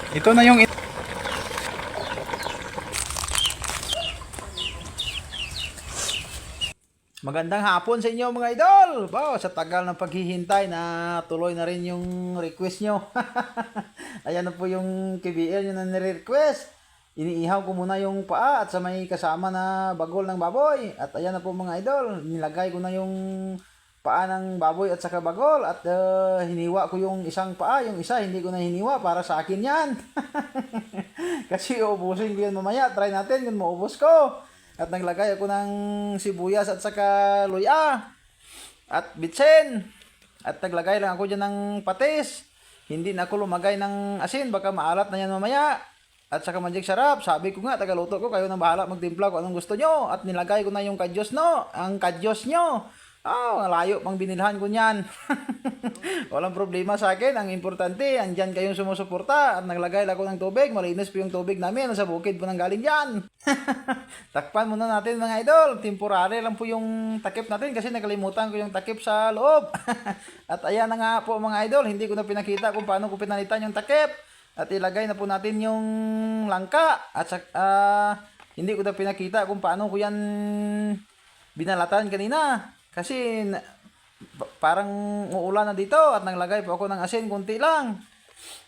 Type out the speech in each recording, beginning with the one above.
Ito na yung magandang hapon sa inyo mga idol. Wow, sa tagal ng paghihintay na tuloy na rin yung request nyo. Ayan na po yung KBL nyo na nire-request. Iniihaw ko muna yung paa at sa may kasama na bagol ng baboy. At ayan na po mga idol, nilagay ko na yung paa ng baboy at saka bagol. At hiniwa ko yung isang paa, yung isa hindi ko na hiniwa para sa akin yan. Kasi uubusin ko yan mamaya. Try natin kung maubos ko. At naglagay ako ng sibuyas at saka luya at bitsen. At naglagay lang ako dyan ng patis. Hindi na ako lumagay ng asin, baka maalat na yan mamaya. At saka magic sarap. Sabi ko nga, tagaluto ko, kayo na bahala magtimpla kung anong gusto nyo. At nilagay ko na yung kadyos no, ang kadyos nyo. Oh, layo pang binilhan ko niyan. Walang problema sa akin. Ang importante, andyan kayong sumusuporta. At naglagay lang ako ng tubig. Malinis po yung tubig namin. Nasa bukid po nang galing dyan. Takpan muna natin mga idol. Temporary lang po yung takip natin kasi nakalimutan ko yung takip sa loob. At ayan na nga po mga idol. Hindi ko na pinakita kung paano ko pinalitan yung takip. At ilagay na po natin yung langka. At hindi ko na pinakita kung paano ko yan binalatan kanina. Kasi parang uulan na dito at naglagay po ako ng asin kunti lang.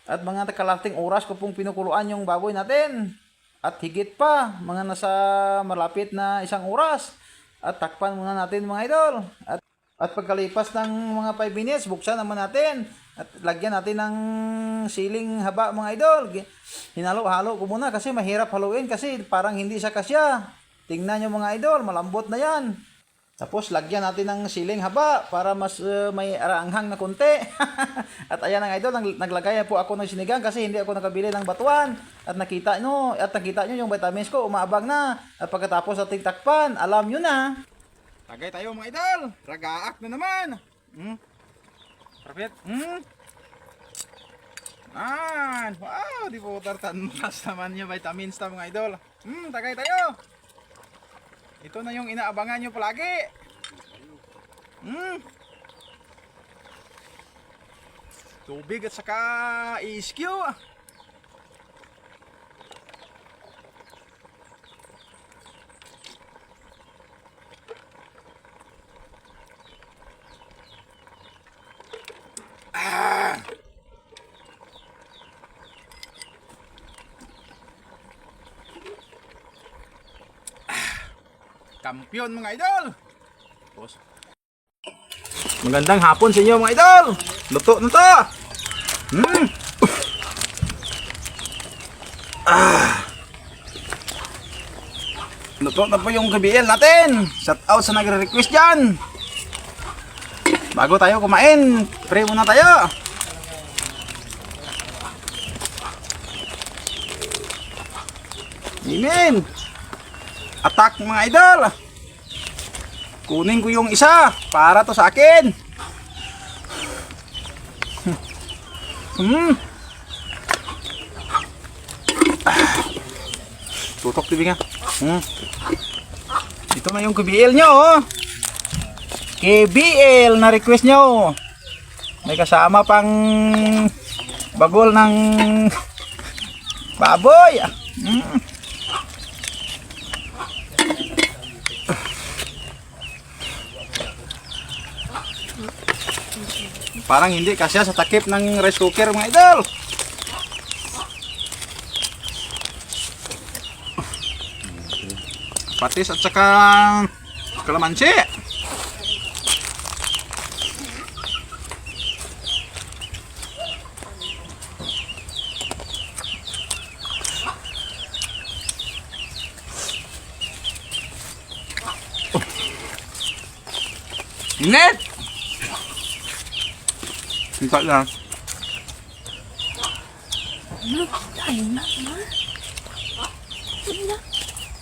At mga kalating oras ko pong pinukuluan yung baboy natin. At higit pa, mga nasa malapit na 1 oras. At takpan muna natin mga idol. At pagkalipas ng mga 5 minutes, buksan naman natin. At lagyan natin ng siling haba mga idol. Hinalo-halo ko muna kasi mahirap haluin kasi parang hindi siya kasya. Tingnan nyo mga idol, malambot na yan. Tapos lagyan natin ng siling haba para mas may aranghang na konti. At ayan ang idol, naglagay po ako ng sinigang kasi hindi ako nakabili ng batuan. At nakita nyo yung vitamins ko, umaabang na. At pagkatapos ating takpan, alam nyo na. Tagay tayo mga idol, ragaak na naman. Perfect. Wow, di po tartan mas naman yung vitamins ta mga idol. Tagay tayo. Ito na yung inaabangan nyo palagi. Tubig at saka iskyo. Kampiyon mga idol. Magandang hapon sa inyo mga idol. Luto na to. Luto na po yung KBL natin. Shout out sa nagre-request dyan. Bago tayo kumain, pray muna tayo. Amen. Attack mga idol. Kunin ko yung isa para to sa akin. Tutok tibig nga. Ito na yung KBL nyo. KBL na request nyo. May kasama pang bagol ng baboy. Parang hindi kasya sa takip ng rice cooker mga idol. Patis at saka kalamansi. Init! Kita lang. Ayun na, ma.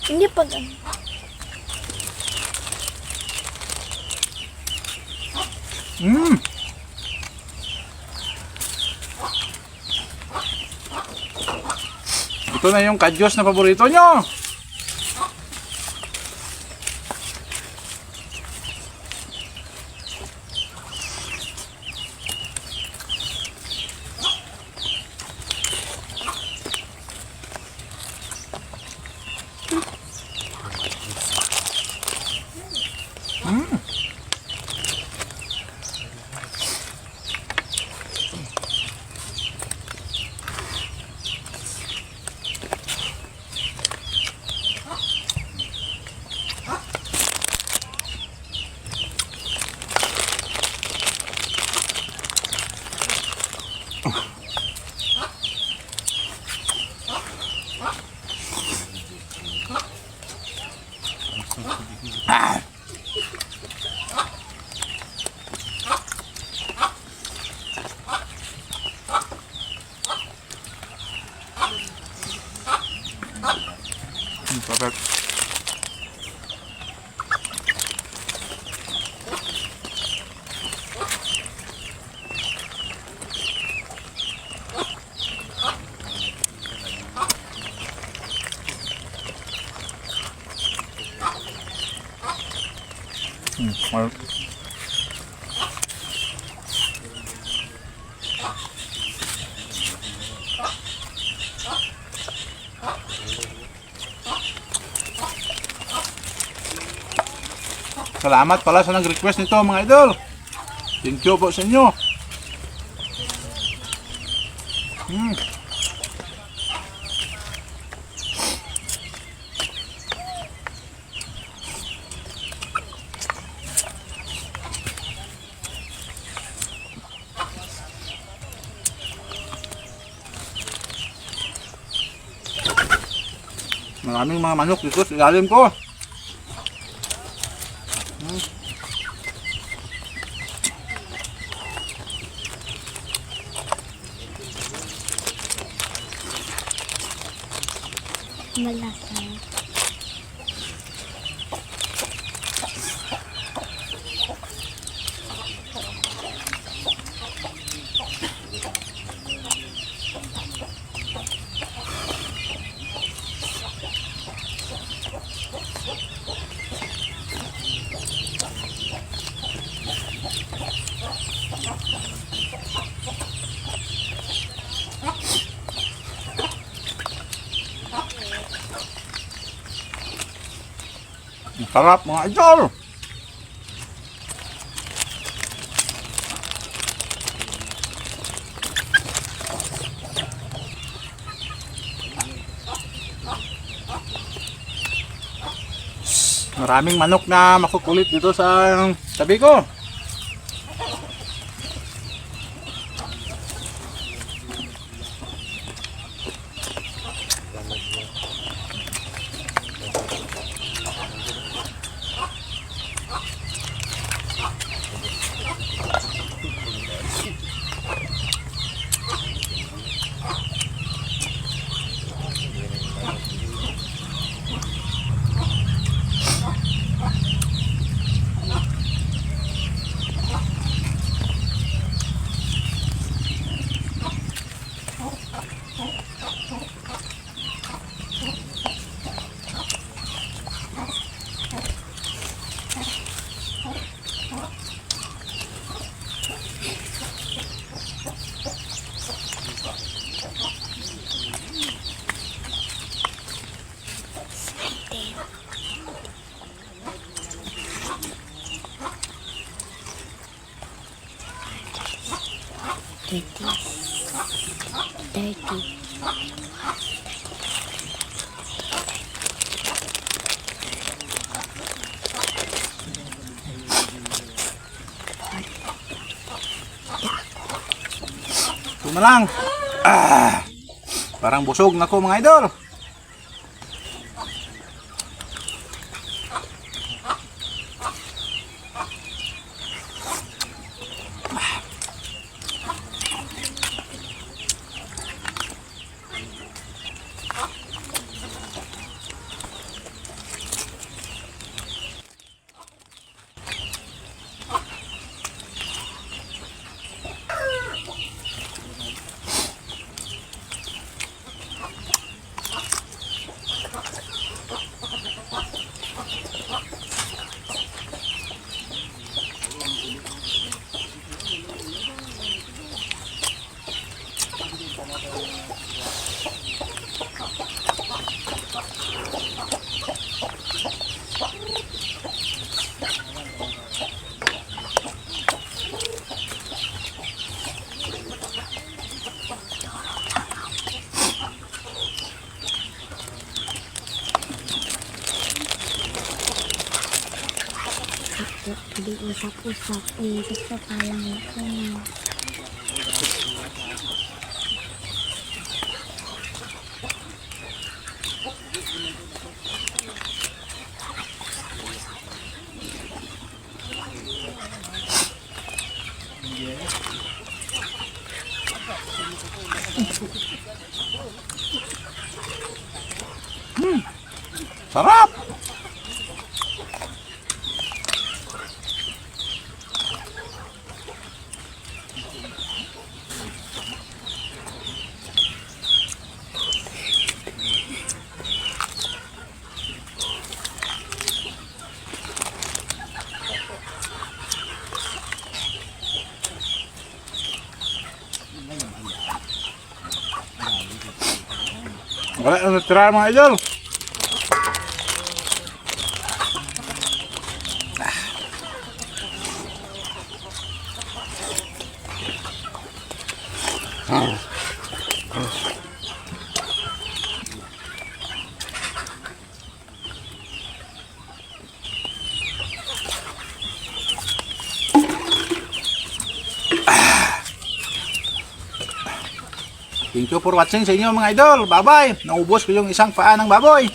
Hindi pag ano. Ito na yung kadyos na paborito nyo. Perfect. Well. Salamat pala sa nag-request nito mga idol. Thank you po sa inyo. Maraming mga manok dito sa ilalim ko. Malasa. Sarap mga idol. Maraming manok na makukulit dito sa tabi ko. Dirty. Ito na lang. Parang busog na ko mga idol. Hindi usap-usap. Gusto pa lang ito na. Sarap! Wala na natira mga idol. Thank you for watching sa inyo mga idol. Bye-bye. Naubos ko yung isang paa ng baboy.